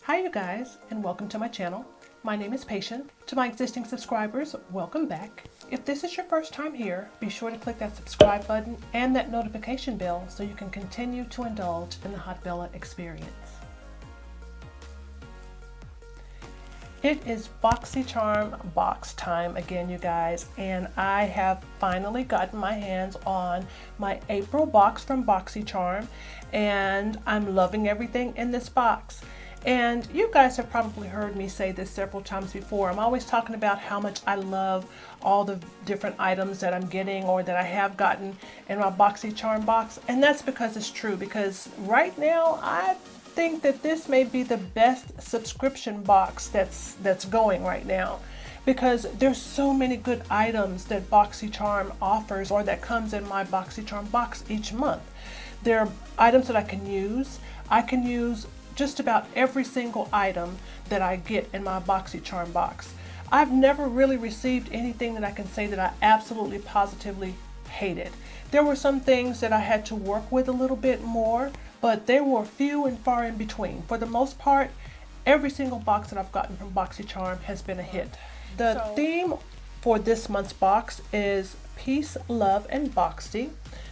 Hi you guys, and welcome to my channel. My name is Patience. To my existing subscribers, welcome back. If this is your first time here, be sure to click that subscribe button and that notification bell so you can continue to indulge in the Hot Bella experience. It is BoxyCharm box time again, you guys, and I have finally gotten my hands on my April box from BoxyCharm, and I'm loving everything in this box. And you guys have probably heard me say this several times before. I'm always talking about how much I love all the different items that I'm getting or that I have gotten in my BoxyCharm box, and that's because it's true, because right now I think that this may be the best subscription box that's going right now, because there's so many good items that BoxyCharm offers or that comes in my BoxyCharm box each month. There are items that I can use. I can use just about every single item that I get in my BoxyCharm box. I've never really received anything that I can say that I absolutely positively hated. There were some things that I had to work with a little bit more, but they were few and far in between. For the most part, every single box that I've gotten from BoxyCharm has been a hit. The theme for this month's box is Peace, Love, and Boxy.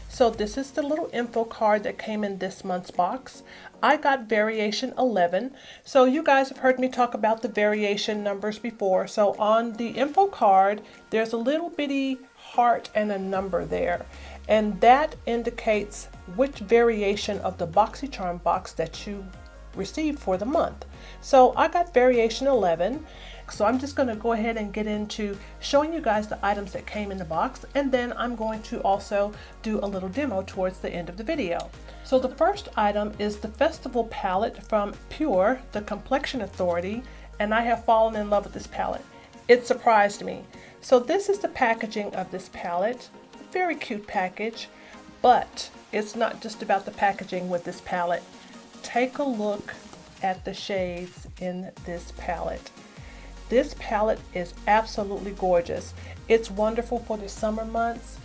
So this is the little info card that came in this month's box. I got variation 11. So you guys have heard me talk about the variation numbers before. So on the info card, there's a little bitty heart and a number there. And that indicates which variation of the BoxyCharm box that you received for the month. So I got variation 11. So I'm just going to go ahead and get into showing you guys the items that came in the box, and then I'm going to also do a little demo towards the end of the video. So the first item is the Festival palette from PUR, the Complexion Authority, and I have fallen in love with this palette. It surprised me. So this is the packaging of this palette. Very cute package, but it's not just about the packaging with this palette. Take a look at the shades in this palette. This palette is absolutely gorgeous. It's wonderful for the summer months.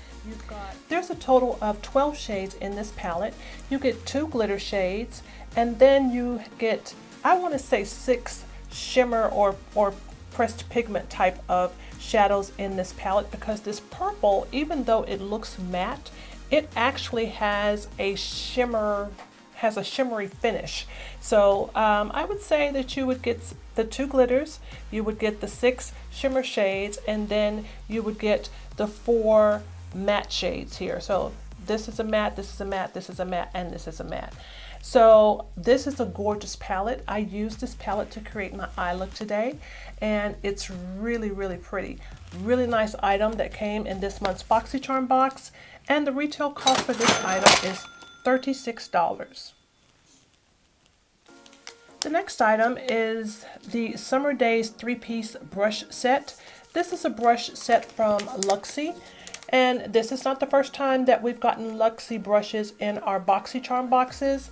There's a total of 12 shades in this palette. You get 2 glitter shades, and then you get, I want to say, 6 shimmer or pressed pigment type of shadows in this palette, because this purple, even though it looks matte, it actually has a shimmery finish. So I would say that you would get the 2 glitters, you would get the 6 shimmer shades, and then you would get the 4 matte shades here. So this is a matte, this is a matte, this is a matte, and this is a matte. So this is a gorgeous palette. I used this palette to create my eye look today, and it's really, really pretty. Really nice item that came in this month's BoxyCharm box, and the retail cost for this item is $36. The next item is the Summer Daze 3-piece brush set. This is a brush set from Luxie, and this is not the first time that we've gotten Luxie brushes in our BoxyCharm boxes.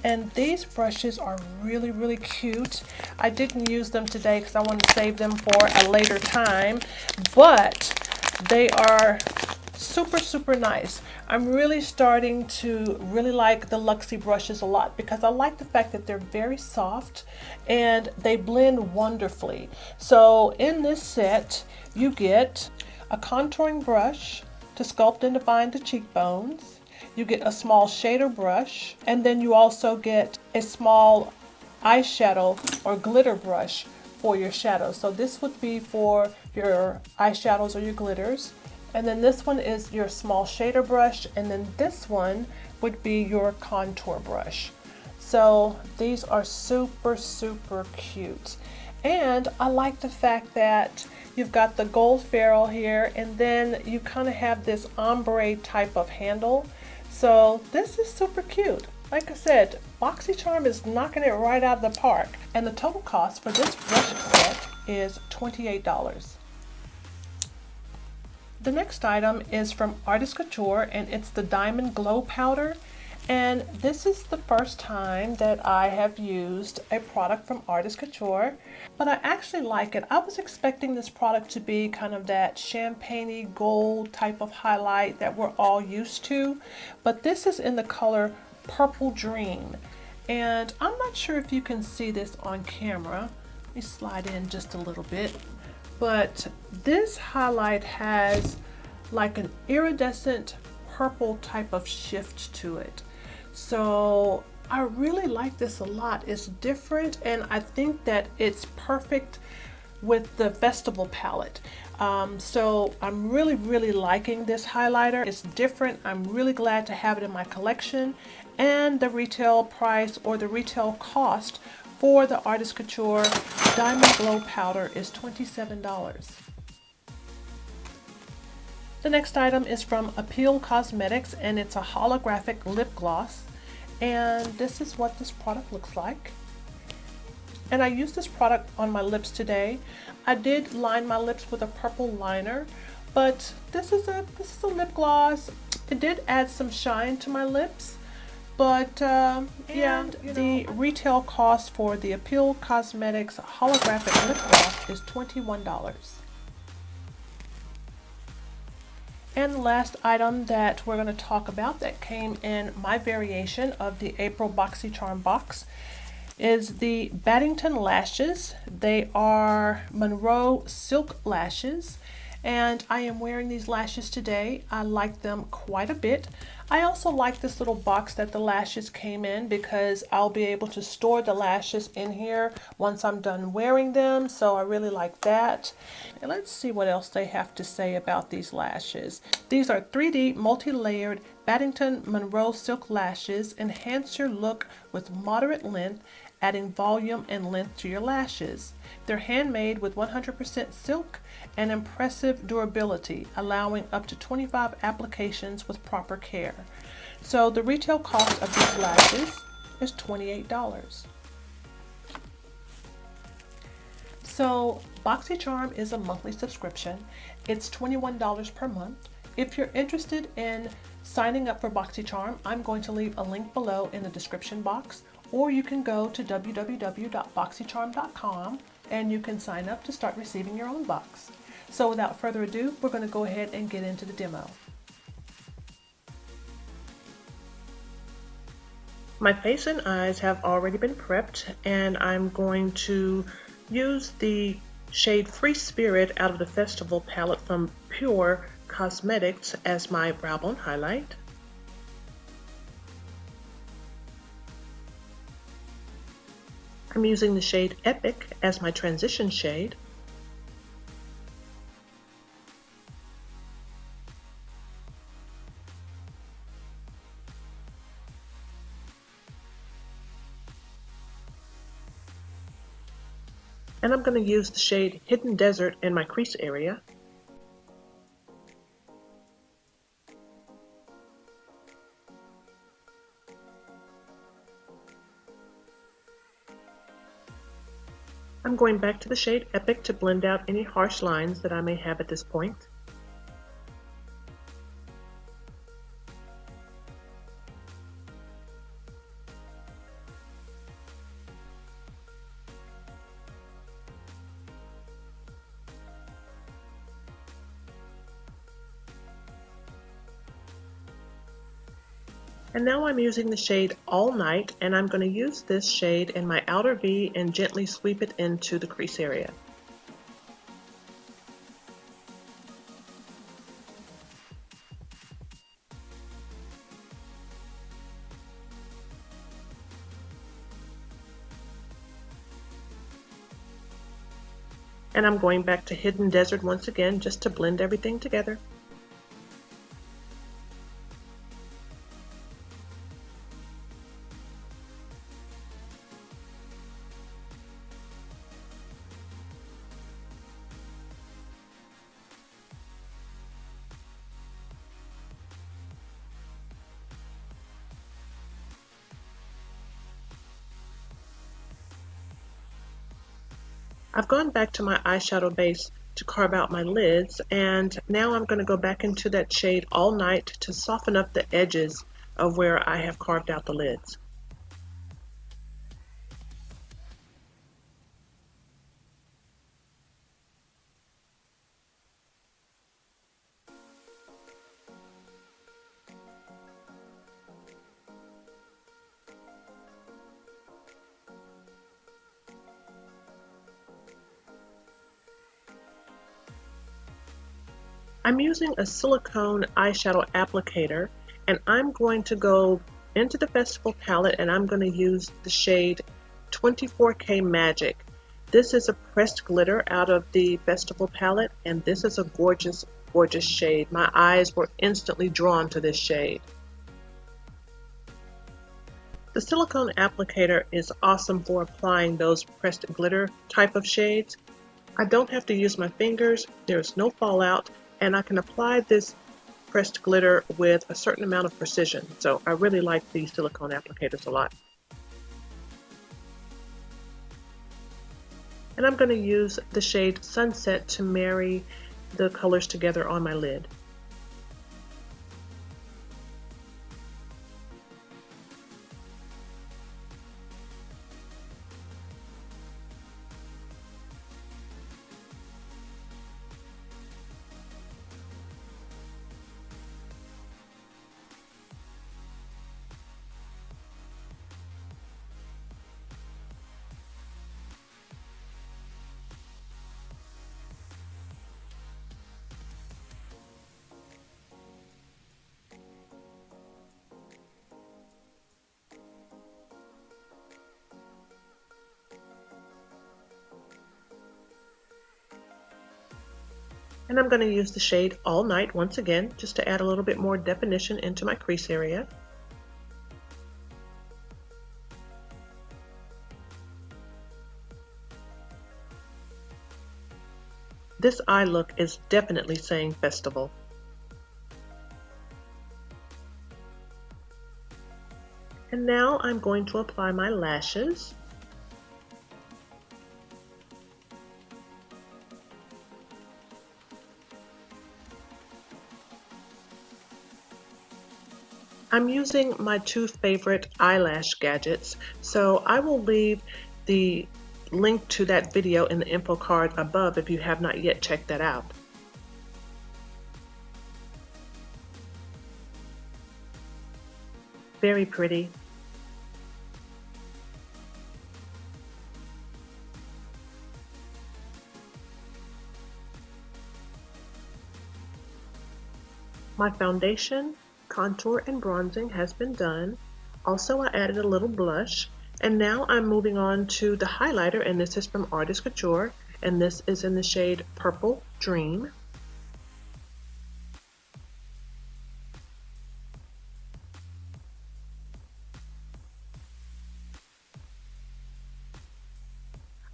And these brushes are really, really cute. I didn't use them today because I wanted to save them for a later time, but they are super, super nice. I'm really starting to really like the Luxie brushes a lot, because I like the fact that they're very soft and they blend wonderfully. So in this set, you get a contouring brush to sculpt and define the cheekbones. You get a small shader brush, and then you also get a small eyeshadow or glitter brush for your shadows. So this would be for your eyeshadows or your glitters. And then this one is your small shader brush, and then this one would be your contour brush. So these are super, super cute. And I like the fact that you've got the gold ferrule here, and then you kind of have this ombre type of handle. So this is super cute. Like I said, BoxyCharm is knocking it right out of the park. And the total cost for this brush set is $28. The next item is from Artist Couture, and it's the Diamond Glow Powder. And this is the first time that I have used a product from Artist Couture, but I actually like it. I was expecting this product to be kind of that champagne-y gold type of highlight that we're all used to, but this is in the color Purple Dream. And I'm not sure if you can see this on camera. Let me slide in just a little bit. But this highlight has like an iridescent purple type of shift to it. So I really like this a lot. It's different, and I think that it's perfect with the festival palette. So I'm really liking this highlighter. It's different. I'm really glad to have it in my collection, and the retail price or the retail cost for the Artist Couture Diamond Glow Powder is $27. The next item is from PURcosmetics, and it's a holographic lip gloss, and this is what this product looks like. And I used this product on my lips today. I did line my lips with a purple liner, but this is a lip gloss. It did add some shine to my lips, but yeah, the retail cost for the PURcosmetics holographic lip gloss is $21. And the last item that we're going to talk about that came in my variation of the April BoxyCharm box is the Bennington Lashes. They are Monroe silk lashes, and I am wearing these lashes today. I like them quite a bit. I also like this little box that the lashes came in because I'll be able to store the lashes in here once I'm done wearing them, so I really like that. And let's see what else they have to say about these lashes. These are 3D multi-layered Bennington Monroe silk lashes. Enhance your look with moderate length, adding volume and length to your lashes. They're handmade with 100% silk and impressive durability, allowing up to 25 applications with proper care. So the retail cost of these lashes is $28. So BoxyCharm is a monthly subscription. It's $21 per month. If you're interested in signing up for BoxyCharm, I'm going to leave a link below in the description box, or you can go to www.boxycharm.com and you can sign up to start receiving your own box. So without further ado, we're going to go ahead and get into the demo. My face and eyes have already been prepped, and I'm going to use the shade Free Spirit out of the Festival palette from PURcosmetics as my brow bone highlight. I'm using the shade Epic as my transition shade. And I'm going to use the shade Hidden Desert in my crease area. I'm going back to the shade Epic to blend out any harsh lines that I may have at this point. And now I'm using the shade All Night, and I'm going to use this shade in my outer V and gently sweep it into the crease area. And I'm going back to Hidden Desert once again just to blend everything together. I've gone back to my eyeshadow base to carve out my lids, and now I'm going to go back into that shade All Night to soften up the edges of where I have carved out the lids. I'm using a silicone eyeshadow applicator, and I'm going to go into the Festival palette and I'm going to use the shade 24K Magic. This is a pressed glitter out of the Festival palette, and this is a gorgeous, gorgeous shade. My eyes were instantly drawn to this shade. The silicone applicator is awesome for applying those pressed glitter type of shades. I don't have to use my fingers, there's no fallout, and I can apply this pressed glitter with a certain amount of precision. So I really like these silicone applicators a lot. And I'm going to use the shade Sunset to marry the colors together on my lid. And I'm going to use the shade All Night once again, just to add a little bit more definition into my crease area. This eye look is definitely saying festival. And now I'm going to apply my lashes. I'm using my two favorite eyelash gadgets, so I will leave the link to that video in the info card above if you have not yet checked that out. Very pretty. My foundation, contour, and bronzing has been done. Also, I added a little blush. And now I'm moving on to the highlighter, and this is from Artist Couture, and this is in the shade Purple Dream.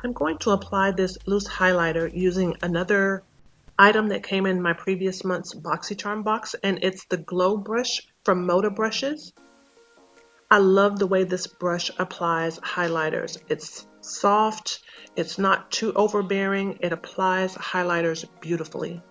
I'm going to apply this loose highlighter using another item that came in my previous month's BoxyCharm box, and it's the Glow Brush from Moda Brushes. I love the way this brush applies highlighters. It's soft, it's not too overbearing, it applies highlighters beautifully.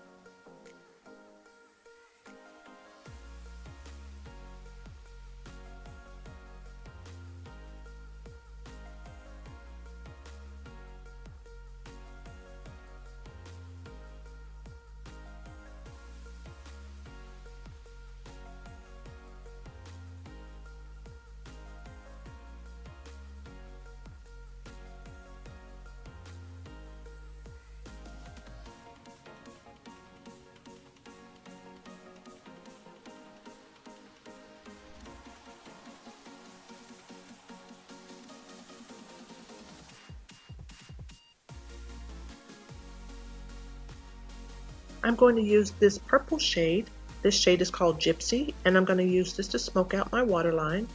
I'm going to use this purple shade. This shade is called Gypsy, and I'm going to use this to smoke out my waterline.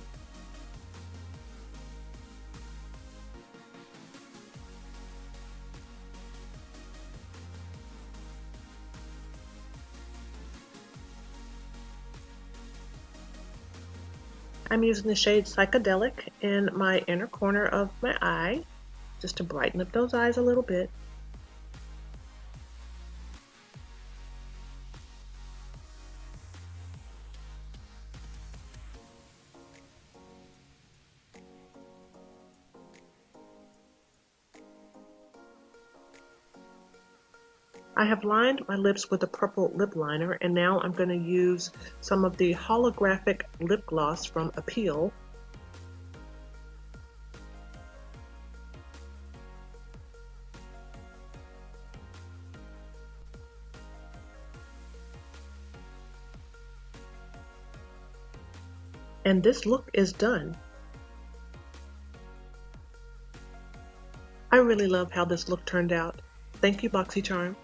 I'm using the shade Psychedelic in my inner corner of my eye, just to brighten up those eyes a little bit. I have lined my lips with a purple lip liner, and now I'm going to use some of the holographic lip gloss from Appeal. And this look is done. I really love how this look turned out. Thank you, BoxyCharm.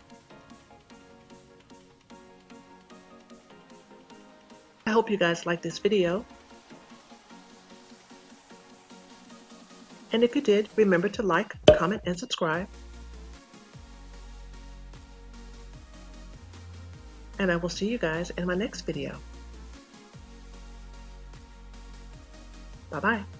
I hope you guys liked this video. And if you did, remember to like, comment, and subscribe. And I will see you guys in my next video. Bye-bye.